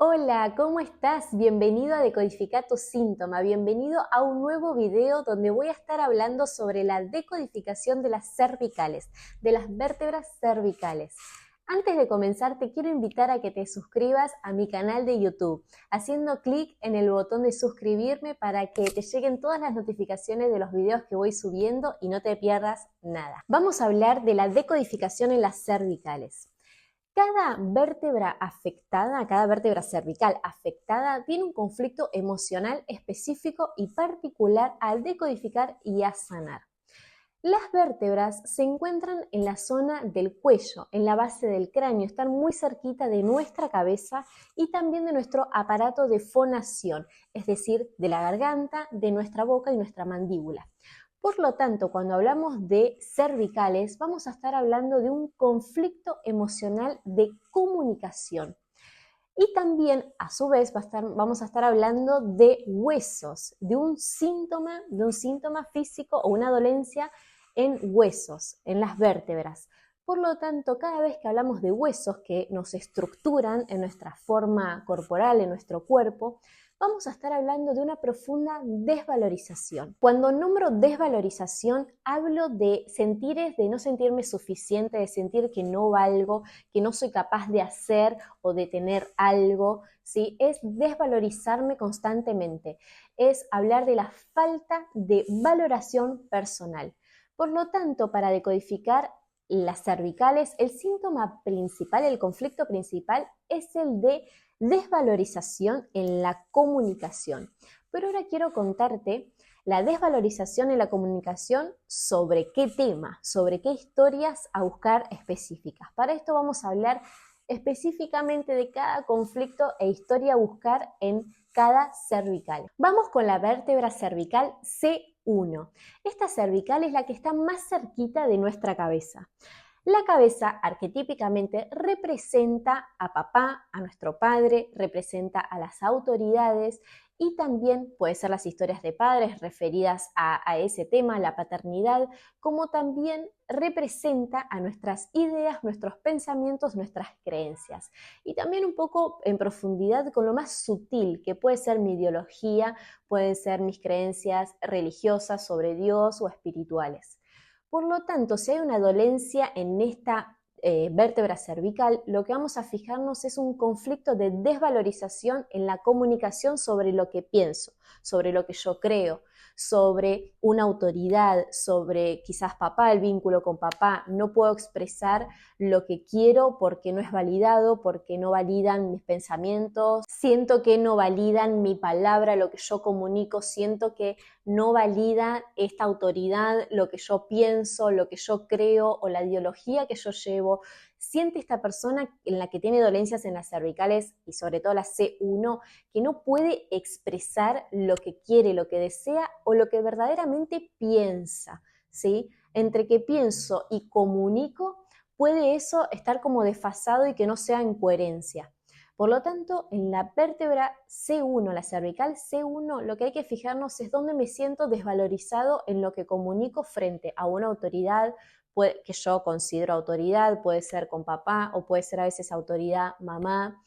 Hola, ¿cómo estás? Bienvenido a Decodificar tu síntoma, bienvenido a un nuevo video donde voy a estar hablando sobre la decodificación de las cervicales, de las vértebras cervicales. Antes de comenzar, te quiero invitar a que te suscribas a mi canal de YouTube, haciendo clic en el botón de suscribirme para que te lleguen todas las notificaciones de los videos que voy subiendo y no te pierdas nada. Vamos a hablar de la decodificación en las cervicales. Cada vértebra afectada, cada vértebra cervical afectada tiene un conflicto emocional específico y particular a decodificar y a sanar. Las vértebras se encuentran en la zona del cuello, en la base del cráneo, están muy cerquita de nuestra cabeza y también de nuestro aparato de fonación, es decir, de la garganta, de nuestra boca y nuestra mandíbula. Por lo tanto, cuando hablamos de cervicales, vamos a estar hablando de un conflicto emocional de comunicación. Y también, a su vez, vamos a estar hablando de huesos, de un síntoma físico o una dolencia en huesos, en las vértebras. Por lo tanto, cada vez que hablamos de huesos que nos estructuran en nuestra forma corporal, en nuestro cuerpo, vamos a estar hablando de una profunda desvalorización. Cuando nombro desvalorización, hablo de sentires, de no sentirme suficiente, de sentir que no valgo, que no soy capaz de hacer o de tener algo, ¿sí? Es desvalorizarme constantemente, es hablar de la falta de valoración personal. Por lo tanto, para decodificar las cervicales, el síntoma principal, el conflicto principal es el de desvalorización en la comunicación. Pero ahora quiero contarte la desvalorización en la comunicación, sobre qué tema, sobre qué historias a buscar específicas. Para esto vamos a hablar específicamente de cada conflicto e historia a buscar en cada cervical. Vamos con la vértebra cervical C1. Esta cervical es la que está más cerquita de nuestra cabeza. La cabeza arquetípicamente representa a papá, a nuestro padre, representa a las autoridades y también puede ser las historias de padres referidas a ese tema, la paternidad, como también representa a nuestras ideas, nuestros pensamientos, nuestras creencias. Y también un poco en profundidad con lo más sutil que puede ser mi ideología, pueden ser mis creencias religiosas sobre Dios o espirituales. Por lo tanto, si hay una dolencia en esta vértebra cervical, lo que vamos a fijarnos es un conflicto de desvalorización en la comunicación sobre lo que pienso, sobre lo que yo creo, sobre una autoridad, sobre quizás papá, el vínculo con papá. No puedo expresar lo que quiero porque no es validado, porque no validan mis pensamientos, siento que no validan mi palabra, lo que yo comunico, siento que no valida esta autoridad, lo que yo pienso, lo que yo creo o la ideología que yo llevo. Siente esta persona en la que tiene dolencias en las cervicales y sobre todo la C1 que no puede expresar lo que quiere, lo que desea o lo que verdaderamente piensa, ¿sí? Entre que pienso y comunico, puede eso estar como desfasado y que no sea en coherencia. Por lo tanto, en la vértebra C1, la cervical C1, lo que hay que fijarnos es dónde me siento desvalorizado en lo que comunico frente a una autoridad que yo considero autoridad, puede ser con papá o puede ser a veces autoridad mamá,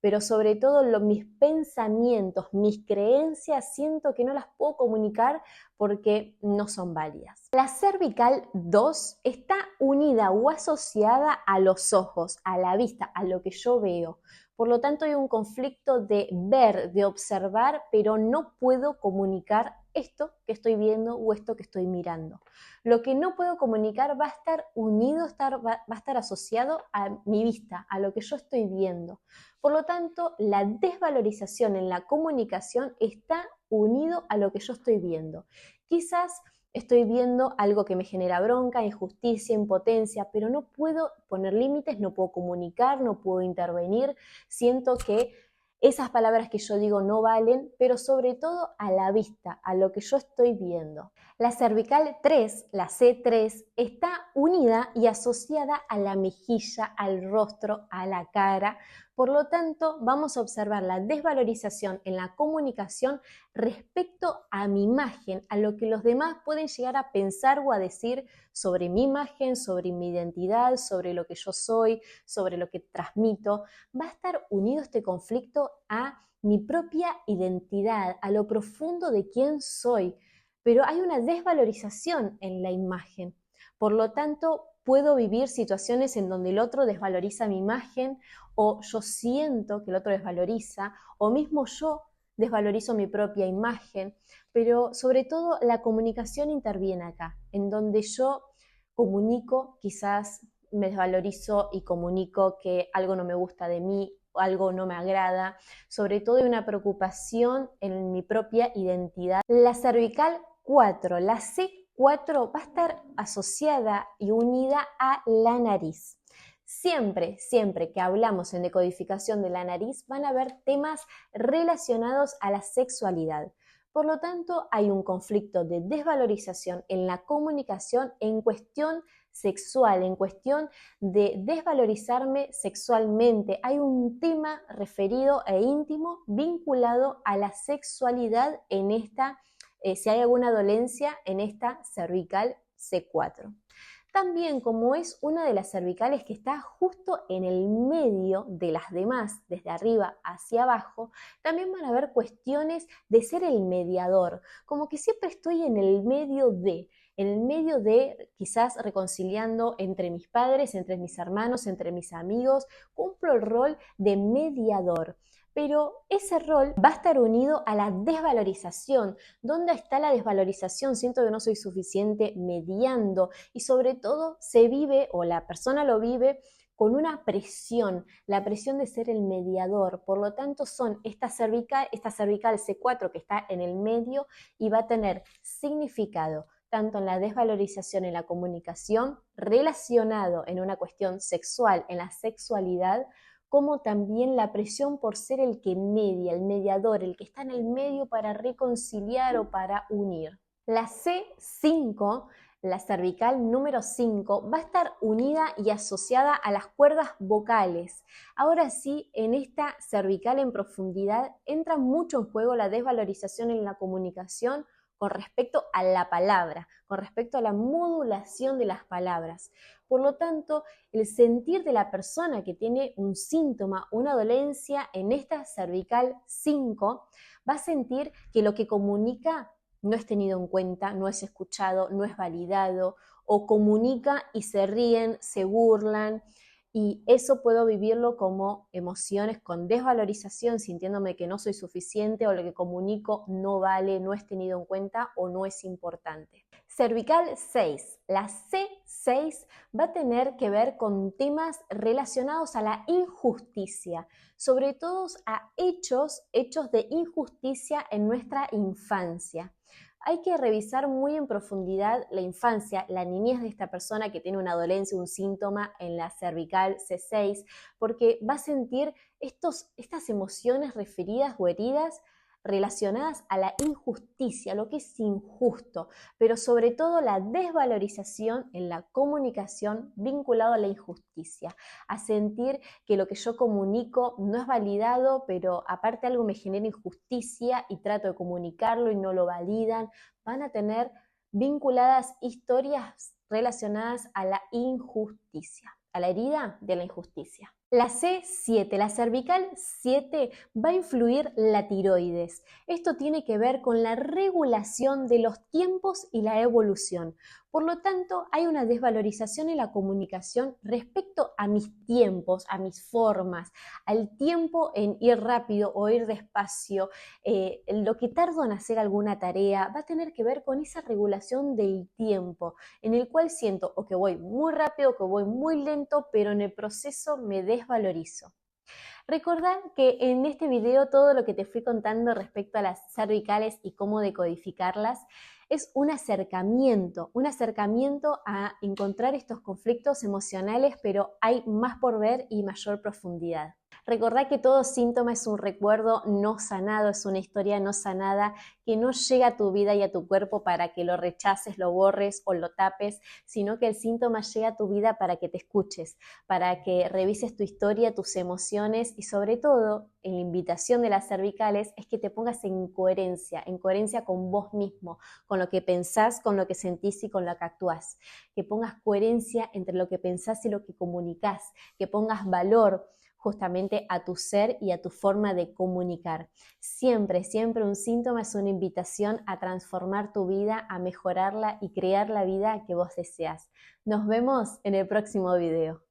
pero sobre todo mis pensamientos, mis creencias, siento que no las puedo comunicar porque no son válidas. La cervical 2 está unida o asociada a los ojos, a la vista, a lo que yo veo. Por lo tanto, hay un conflicto de ver, de observar, pero no puedo comunicar esto que estoy viendo o esto que estoy mirando. Lo que no puedo comunicar va a estar unido, va a estar asociado a mi vista, a lo que yo estoy viendo. Por lo tanto, la desvalorización en la comunicación está unido a lo que yo estoy viendo. Quizás estoy viendo algo que me genera bronca, injusticia, impotencia, pero no puedo poner límites, no puedo comunicar, no puedo intervenir. Siento que esas palabras que yo digo no valen, pero sobre todo a la vista, a lo que yo estoy viendo. La cervical 3, la C3, está unida y asociada a la mejilla, al rostro, a la cara, Por lo tanto, vamos a observar la desvalorización en la comunicación respecto a mi imagen, a lo que los demás pueden llegar a pensar o a decir sobre mi imagen, sobre mi identidad, sobre lo que yo soy, sobre lo que transmito. Va a estar unido este conflicto a mi propia identidad, a lo profundo de quién soy, pero hay una desvalorización en la imagen. Por lo tanto, puedo vivir situaciones en donde el otro desvaloriza mi imagen, o yo siento que el otro desvaloriza, o mismo yo desvalorizo mi propia imagen, pero sobre todo la comunicación interviene acá, en donde yo comunico, quizás me desvalorizo y comunico que algo no me gusta de mí, o algo no me agrada, sobre todo hay una preocupación en mi propia identidad. La cervical 4, la C4 va a estar asociada y unida a la nariz. Siempre que hablamos en decodificación de la nariz van a haber temas relacionados a la sexualidad. Por lo tanto, hay un conflicto de desvalorización en la comunicación en cuestión sexual, en cuestión de desvalorizarme sexualmente. Hay un tema referido e íntimo vinculado a la sexualidad en esta, si hay alguna dolencia en esta cervical C4. También, como es una de las cervicales que está justo en el medio de las demás, desde arriba hacia abajo, también van a haber cuestiones de ser el mediador, como que siempre estoy en el medio de quizás reconciliando entre mis padres, entre mis hermanos, entre mis amigos, cumplo el rol de mediador. Pero ese rol va a estar unido a la desvalorización. ¿Dónde está la desvalorización? Siento que no soy suficiente mediando, y sobre todo se vive, o la persona lo vive, con una presión, la presión de ser el mediador. Por lo tanto, son esta cervical C4 que está en el medio y va a tener significado tanto en la desvalorización en la comunicación, relacionado en una cuestión sexual, en la sexualidad, como también la presión por ser el que media, el mediador, el que está en el medio para reconciliar o para unir. La C5, la cervical número 5, va a estar unida y asociada a las cuerdas vocales. Ahora sí, en esta cervical en profundidad entra mucho en juego la desvalorización en la comunicación con respecto a la palabra, con respecto a la modulación de las palabras. Por lo tanto, el sentir de la persona que tiene un síntoma, una dolencia en esta cervical 5, va a sentir que lo que comunica no es tenido en cuenta, no es escuchado, no es validado, o comunica y se ríen, se burlan, y eso puedo vivirlo como emociones con desvalorización, sintiéndome que no soy suficiente o lo que comunico no vale, no es tenido en cuenta o no es importante. Cervical 6. La C6 va a tener que ver con temas relacionados a la injusticia, sobre todo a hechos de injusticia en nuestra infancia. Hay que revisar muy en profundidad la infancia, la niñez de esta persona que tiene una dolencia, un síntoma en la cervical C6, porque va a sentir estas emociones referidas o heridas relacionadas a la injusticia, lo que es injusto, pero sobre todo la desvalorización en la comunicación vinculado a la injusticia, a sentir que lo que yo comunico no es validado, pero aparte algo me genera injusticia y trato de comunicarlo y no lo validan. Van a tener vinculadas historias relacionadas a la injusticia, a la herida de la injusticia. La C7, la cervical 7, va a influir la tiroides. Esto tiene que ver con la regulación de los tiempos y la evolución. Por lo tanto, hay una desvalorización en la comunicación respecto a mis tiempos, a mis formas, al tiempo en ir rápido o ir despacio, lo que tardo en hacer alguna tarea, va a tener que ver con esa regulación del tiempo, en el cual siento o que voy muy rápido o que voy muy lento, pero en el proceso me desvalorizo. Recordad que en este video todo lo que te fui contando respecto a las cervicales y cómo decodificarlas es un acercamiento a encontrar estos conflictos emocionales, pero hay más por ver y mayor profundidad. Recordá que todo síntoma es un recuerdo no sanado, es una historia no sanada que no llega a tu vida y a tu cuerpo para que lo rechaces, lo borres o lo tapes, sino que el síntoma llega a tu vida para que te escuches, para que revises tu historia, tus emociones y sobre todo, en la invitación de las cervicales, es que te pongas en coherencia con vos mismo, con lo que pensás, con lo que sentís y con lo que actuás. Que pongas coherencia entre lo que pensás y lo que comunicás, que pongas valor justamente a tu ser y a tu forma de comunicar. Siempre, siempre un síntoma es una invitación a transformar tu vida, a mejorarla y crear la vida que vos deseas. Nos vemos en el próximo video.